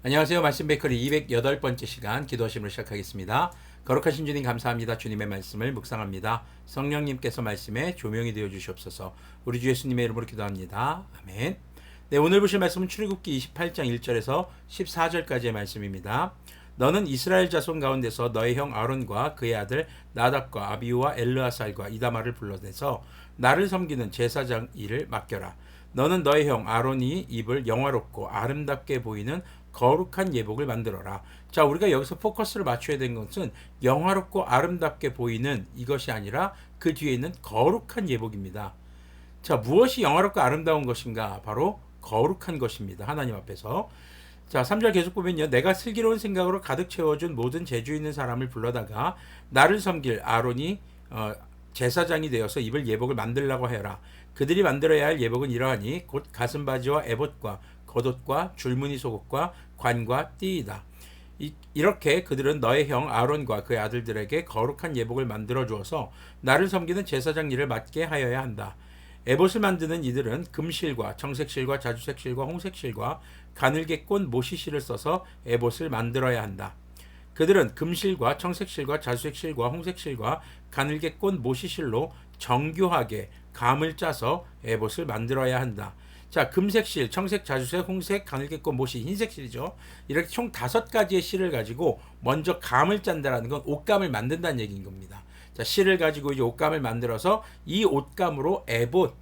안녕하세요. 말씀 베이커리 208번째 시간 기도하심을 시작하겠습니다. 거룩하신 주님 감사합니다. 주님의 말씀을 묵상합니다. 성령님께서 말씀에 조명이 되어 주시옵소서. 우리 주 예수님의 이름으로 기도합니다. 아멘. 네, 오늘 보실 말씀은 출애굽기 28장 1절에서 14절까지의 말씀입니다. 너는 이스라엘 자손 가운데서 너의 형 아론과 그의 아들 나답과 아비우와 엘르아살과 이다말을 불러내서 나를 섬기는 제사장 일을 맡겨라. 너는 너의 형 아론이 입을 영화롭고 아름답게 보이는 거룩한 예복을 만들어라. 자, 우리가 여기서 포커스를 맞춰야 되는 것은 영화롭고 아름답게 보이는 이것이 아니라 그 뒤에 있는 거룩한 예복입니다. 자, 무엇이 영화롭고 아름다운 것인가? 바로 거룩한 것입니다. 하나님 앞에서. 자, 3절 계속 보면요. 내가 슬기로운 생각으로 가득 채워준 모든 재주 있는 사람을 불러다가 나를 섬길 아론이 제사장이 되어서 입을 예복을 만들라고 하여라. 그들이 만들어야 할 예복은 이러하니 곧 가슴바지와 에봇과 겉옷과 줄무늬 속옷과 관과 띠이다. 이렇게 그들은 너의 형 아론과 그의 아들들에게 거룩한 예복을 만들어 주어서 나를 섬기는 제사장 일을 맡게 하여야 한다. 에봇을 만드는 이들은 금실과 청색실과 자주색실과 홍색실과 가늘게 꼰 모시실을 써서 에봇을 만들어야 한다. 그들은 금실과 청색실과 자주색실과 홍색실과 가늘게 꼰 모시실로 정교하게 감을 짜서 에봇을 만들어야 한다. 자, 금색실, 청색, 자주색, 홍색, 가늘게 꼰 모시, 흰색실이죠. 이렇게 총 5가지의 실을 가지고 먼저 감을 짠다라는 건 옷감을 만든다는 얘기인 겁니다. 자, 실을 가지고 이제 옷감을 만들어서 이 옷감으로 에봇,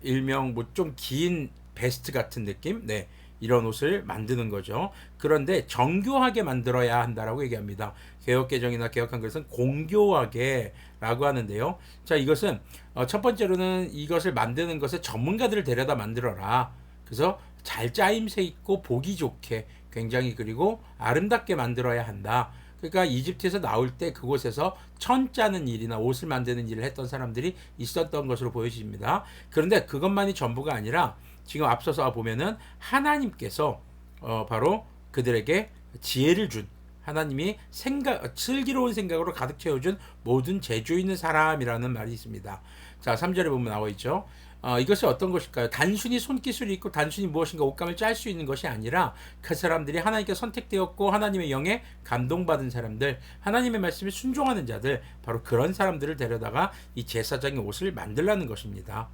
일명 뭐 좀 긴 베스트 같은 느낌, 네, 이런 옷을 만드는 거죠. 그런데 정교하게 만들어야 한다라고 얘기합니다. 개혁개정이나 개혁한글은 공교하게라고 하는데요. 자, 이것은 첫 번째로는 이것을 만드는 것에 전문가들을 데려다 만들어라. 그래서 잘 짜임새 있고 보기 좋게 굉장히 그리고 아름답게 만들어야 한다. 그러니까 이집트에서 나올 때 그곳에서 천 짜는 일이나 옷을 만드는 일을 했던 사람들이 있었던 것으로 보여집니다. 그런데 그것만이 전부가 아니라 지금 앞서서 보면은 하나님께서 바로 그들에게 지혜를 준 하나님이 슬기로운 생각으로 가득 채워준 모든 재주 있는 사람이라는 말이 있습니다. 자, 3절에 보면 나와 있죠. 이것이 어떤 것일까요? 단순히 손기술이 있고 단순히 무엇인가 옷감을 짤 수 있는 것이 아니라 그 사람들이 하나님께 선택되었고 하나님의 영에 감동받은 사람들, 하나님의 말씀에 순종하는 자들, 바로 그런 사람들을 데려다가 이 제사장의 옷을 만들라는 것입니다.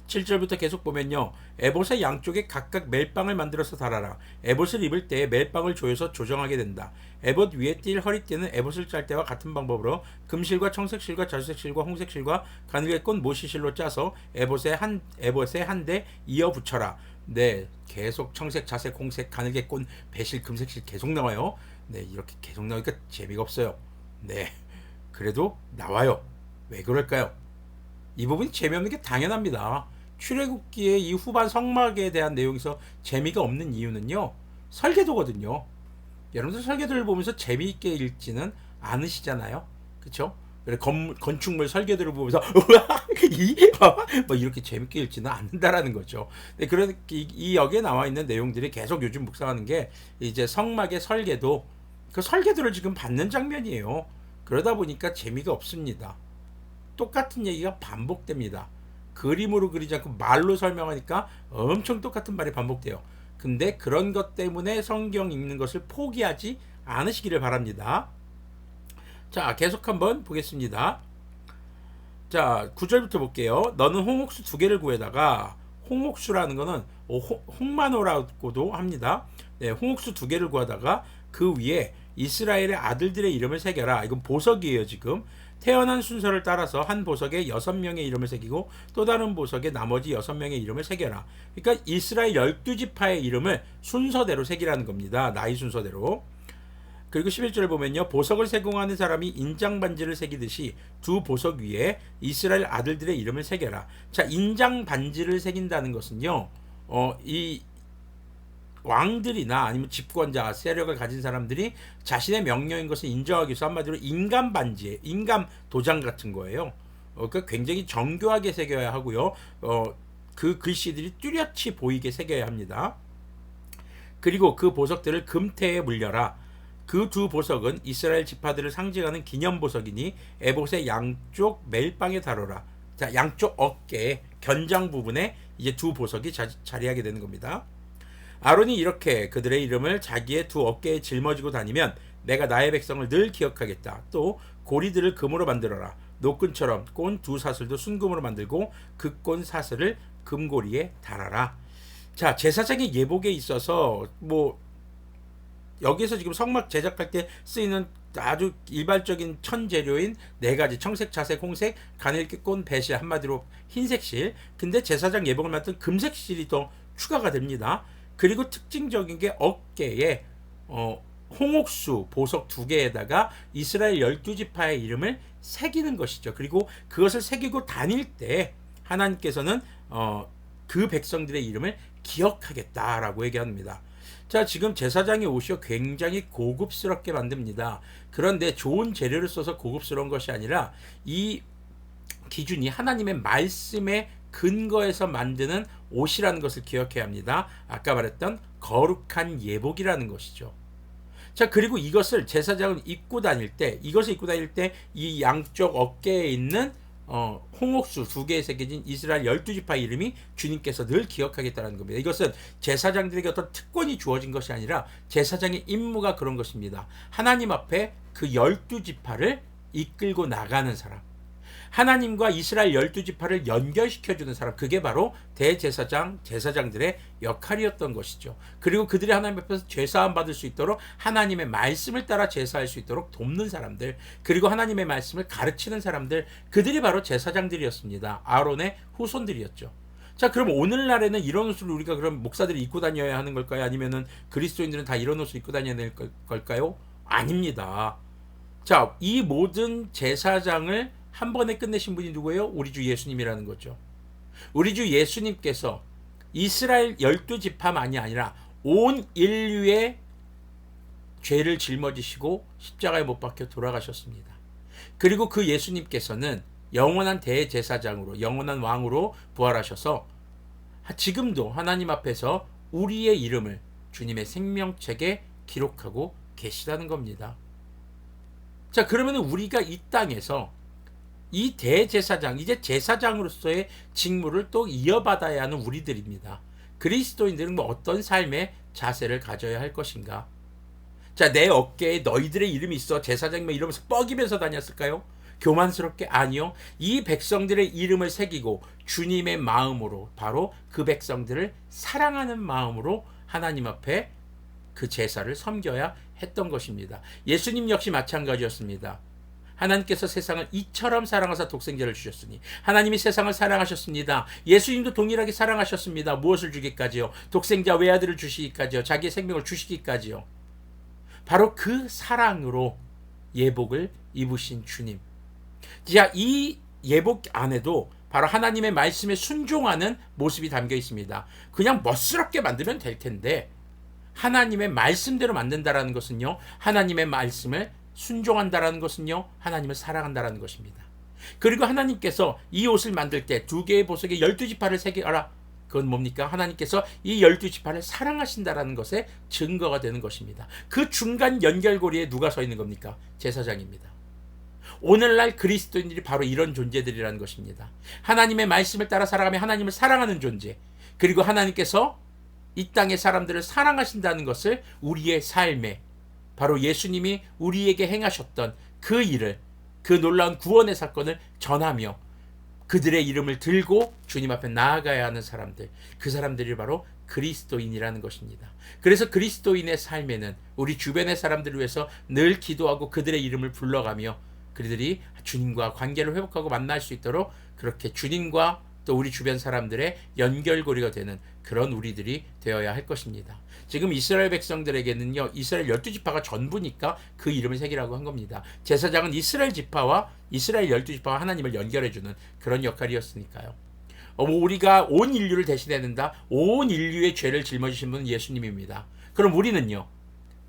7절부터 계속 보면요. 에봇의 양쪽에 각각 멜빵을 만들어서 달아라. 에봇을 입을 때 멜빵을 조여서 조정하게 된다. 에봇 위에 띌 허리띠는 에봇을 짤 때와 같은 방법으로 금실과 청색실과 자주색실과 홍색실과 가늘게 꼰 모시실로 짜서 에봇에 한 대 이어 붙여라. 네, 계속 청색, 자색, 홍색, 가늘게 꼰, 배실, 금색실 계속 나와요. 네, 이렇게 계속 나오니까 재미가 없어요. 네, 그래도 나와요. 왜 그럴까요? 이 부분이 재미없는 게 당연합니다. 출애굽기의 이 후반 성막에 대한 내용에서 재미가 없는 이유는요. 설계도거든요. 여러분들 설계도를 보면서 재미있게 읽지는 않으시잖아요. 그렇죠? 건축물 설계도를 보면서 뭐 이렇게 재밌게 읽지는 않는다라는 거죠. 그런 이 여기에 나와 있는 내용들이 계속 요즘 묵상하는 게 이제 성막의 설계도 그 설계도를 지금 받는 장면이에요. 그러다 보니까 재미가 없습니다. 똑같은 얘기가 반복됩니다. 그림으로 그리지 않고 말로 설명하니까 엄청 똑같은 말이 반복돼요. 근데 그런 것 때문에 성경 읽는 것을 포기하지 않으시기를 바랍니다. 자, 계속 한번 보겠습니다. 자, 9절부터 볼게요. 너는 홍옥수 2개를 구해다가, 홍옥수라는 거는 홍마노라고도 합니다. 네, 홍옥수 2개를 구하다가 그 위에 이스라엘의 아들들의 이름을 새겨라. 이건 보석이에요, 지금. 태어난 순서를 따라서 한 보석에 6명의 이름을 새기고 또 다른 보석에 나머지 6명의 이름을 새겨라. 그러니까 이스라엘 12지파의 이름을 순서대로 새기라는 겁니다. 나이 순서대로. 그리고 11절을 보면요. 보석을 세공하는 사람이 인장반지를 새기듯이 두 보석 위에 이스라엘 아들들의 이름을 새겨라. 자, 인장반지를 새긴다는 것은요. 이 왕들이나 아니면 집권자, 세력을 가진 사람들이 자신의 명령인 것을 인정하기 위해서 한마디로 인감 반지, 인감 도장 같은 거예요. 그러니까 굉장히 정교하게 새겨야 하고요. 그 글씨들이 뚜렷이 보이게 새겨야 합니다. 그리고 그 보석들을 금태에 물려라. 그 두 보석은 이스라엘 지파들을 상징하는 기념보석이니 에봇의 양쪽 멜빵에 다뤄라. 자, 양쪽 어깨 견장 부분에 이제 두 보석이 자리하게 되는 겁니다. 아론이 이렇게 그들의 이름을 자기의 두 어깨에 짊어지고 다니면 내가 나의 백성을 늘 기억하겠다. 또 고리들을 금으로 만들어라. 노끈처럼 꼰 두 사슬도 순금으로 만들고 그 꼰 사슬을 금고리에 달아라. 자, 제사장의 예복에 있어서 여기에서 지금 성막 제작할 때 쓰이는 아주 일반적인 천재료인 네 가지 청색, 자색, 홍색, 가늘게 꼰 배실, 한마디로 흰색실. 근데 제사장 예복을 맡은 금색실이 더 추가가 됩니다. 그리고 특징적인 게 어깨에 홍옥수 보석 2개에다가 이스라엘 12지파의 이름을 새기는 것이죠. 그리고 그것을 새기고 다닐 때 하나님께서는 그 백성들의 이름을 기억하겠다라고 얘기합니다. 자, 지금 제사장이 옷이 굉장히 고급스럽게 만듭니다. 그런데 좋은 재료를 써서 고급스러운 것이 아니라 이 기준이 하나님의 말씀에 근거해서 만드는 옷이라는 것을 기억해야 합니다. 아까 말했던 거룩한 예복이라는 것이죠. 자, 그리고 이것을 제사장은 입고 다닐 때, 이 양쪽 어깨에 있는 홍옥수 2개에 새겨진 이스라엘 12지파 이름이 주님께서 늘 기억하겠다는 겁니다. 이것은 제사장들에게 어떤 특권이 주어진 것이 아니라 제사장의 임무가 그런 것입니다. 하나님 앞에 그 12지파를 이끌고 나가는 사람, 하나님과 이스라엘 12지파를 연결시켜주는 사람, 그게 바로 제사장들의 역할이었던 것이죠. 그리고 그들이 하나님 앞에서 죄사함 받을 수 있도록 하나님의 말씀을 따라 제사할 수 있도록 돕는 사람들, 그리고 하나님의 말씀을 가르치는 사람들, 그들이 바로 제사장들이었습니다. 아론의 후손들이었죠. 자, 그럼 오늘날에는 이런 옷을 우리가 그럼 목사들이 입고 다녀야 하는 걸까요? 아니면은 그리스도인들은 다 이런 옷을 입고 다녀야 될 걸까요? 아닙니다. 자, 이 모든 제사장을 한 번에 끝내신 분이 누구예요? 우리 주 예수님이라는 거죠. 우리 주 예수님께서 이스라엘 12지파만이 아니라 온 인류의 죄를 짊어지시고 십자가에 못 박혀 돌아가셨습니다. 그리고 그 예수님께서는 영원한 대제사장으로, 영원한 왕으로 부활하셔서 지금도 하나님 앞에서 우리의 이름을 주님의 생명책에 기록하고 계시다는 겁니다. 자, 그러면 우리가 이 땅에서 이 대제사장, 이제 제사장으로서의 직무를 또 이어받아야 하는 우리들입니다. 그리스도인들은 어떤 삶의 자세를 가져야 할 것인가? 자, 내 어깨에 너희들의 이름이 있어 제사장만 이러면서 뻐기면서 다녔을까요? 교만스럽게? 아니요. 이 백성들의 이름을 새기고 주님의 마음으로, 바로 그 백성들을 사랑하는 마음으로 하나님 앞에 그 제사를 섬겨야 했던 것입니다. 예수님 역시 마찬가지였습니다. 하나님께서 세상을 이처럼 사랑하사 독생자를 주셨으니, 하나님이 세상을 사랑하셨습니다. 예수님도 동일하게 사랑하셨습니다. 무엇을 주기까지요? 독생자 외아들을 주시기까지요. 자기의 생명을 주시기까지요. 바로 그 사랑으로 예복을 입으신 주님. 자, 이 예복 안에도 바로 하나님의 말씀에 순종하는 모습이 담겨 있습니다. 그냥 멋스럽게 만들면 될 텐데, 하나님의 말씀대로 만든다라는 것은요, 하나님의 말씀을 순종한다라는 것은요, 하나님을 사랑한다라는 것입니다. 그리고 하나님께서 이 옷을 만들 때 2개의 보석에 12지파를 새겨라. 그건 뭡니까? 하나님께서 이 12지파를 사랑하신다라는 것에 증거가 되는 것입니다. 그 중간 연결고리에 누가 서 있는 겁니까? 제사장입니다. 오늘날 그리스도인들이 바로 이런 존재들이라는 것입니다. 하나님의 말씀을 따라 살아가며 하나님을 사랑하는 존재, 그리고 하나님께서 이 땅의 사람들을 사랑하신다는 것을 우리의 삶에, 바로 예수님이 우리에게 행하셨던 그 일을, 그 놀라운 구원의 사건을 전하며 그들의 이름을 들고 주님 앞에 나아가야 하는 사람들, 그 사람들이 바로 그리스도인이라는 것입니다. 그래서 그리스도인의 삶에는 우리 주변의 사람들을 위해서 늘 기도하고 그들의 이름을 불러가며 그들이 주님과 관계를 회복하고 만날 수 있도록 그렇게 주님과 또 우리 주변 사람들의 연결고리가 되는 그런 우리들이 되어야 할 것입니다. 지금 이스라엘 백성들에게는요, 이스라엘 12지파가 전부니까 그 이름을 새기라고 한 겁니다. 제사장은 이스라엘 12지파와 하나님을 연결해주는 그런 역할이었으니까요. 우리가 온 인류를 대신해야 된다. 온 인류의 죄를 짊어지신 분은 예수님입니다. 그럼 우리는요,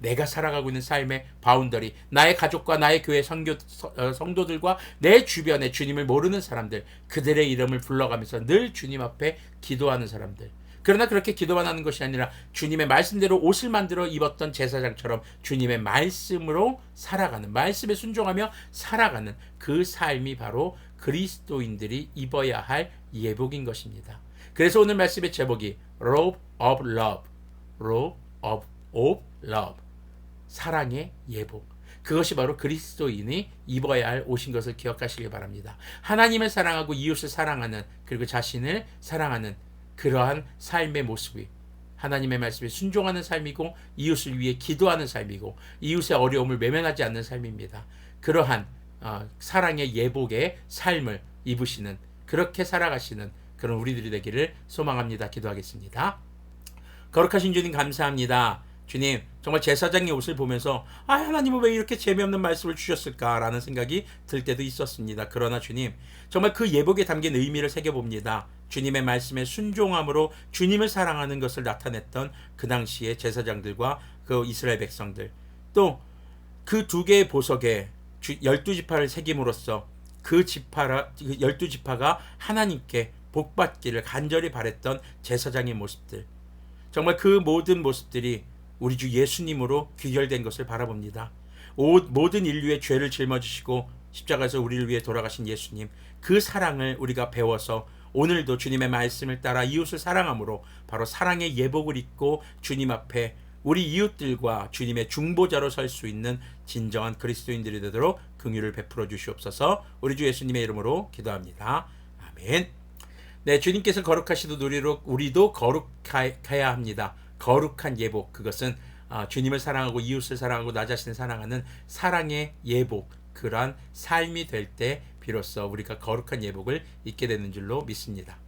내가 살아가고 있는 삶의 바운더리, 나의 가족과 나의 교회 성도들과 내 주변에 주님을 모르는 사람들, 그들의 이름을 불러가면서 늘 주님 앞에 기도하는 사람들. 그러나 그렇게 기도만 하는 것이 아니라 주님의 말씀대로 옷을 만들어 입었던 제사장처럼 주님의 말씀으로 살아가는, 말씀에 순종하며 살아가는 그 삶이 바로 그리스도인들이 입어야 할 예복인 것입니다. 그래서 오늘 말씀의 제목이 Robe of Love, of love. 사랑의 예복. 그것이 바로 그리스도인이 입어야 할 옷인 것을 기억하시기 바랍니다. 하나님을 사랑하고 이웃을 사랑하는, 그리고 자신을 사랑하는 그러한 삶의 모습이 하나님의 말씀에 순종하는 삶이고, 이웃을 위해 기도하는 삶이고, 이웃의 어려움을 외면하지 않는 삶입니다. 그러한 사랑의 예복의 삶을 입으시는, 그렇게 살아가시는 그런 우리들이 되기를 소망합니다. 기도하겠습니다. 거룩하신 주님 감사합니다. 주님, 정말 제사장의 옷을 보면서 하나님은 왜 이렇게 재미없는 말씀을 주셨을까라는 생각이 들 때도 있었습니다. 그러나 주님, 정말 그 예복에 담긴 의미를 새겨봅니다. 주님의 말씀에 순종함으로 주님을 사랑하는 것을 나타냈던 그 당시의 제사장들과 그 이스라엘 백성들, 또 그 두 개의 보석에 12지파를 새김으로써 그 12지파가 하나님께 복받기를 간절히 바랬던 제사장의 모습들, 정말 그 모든 모습들이 우리 주 예수님으로 귀결된 것을 바라봅니다. 모든 인류의 죄를 짊어지시고 십자가에서 우리를 위해 돌아가신 예수님, 그 사랑을 우리가 배워서 오늘도 주님의 말씀을 따라 이웃을 사랑함으로 바로 사랑의 예복을 입고 주님 앞에 우리 이웃들과 주님의 중보자로 설 수 있는 진정한 그리스도인들이 되도록 긍휼을 베풀어 주시옵소서. 우리 주 예수님의 이름으로 기도합니다. 아멘. 네, 주님께서 거룩하시듯 우리도 거룩해야 합니다. 거룩한 예복, 그것은 주님을 사랑하고 이웃을 사랑하고 나 자신을 사랑하는 사랑의 예복, 그러한 삶이 될 때 비로소 우리가 거룩한 예복을 입게 되는 줄로 믿습니다.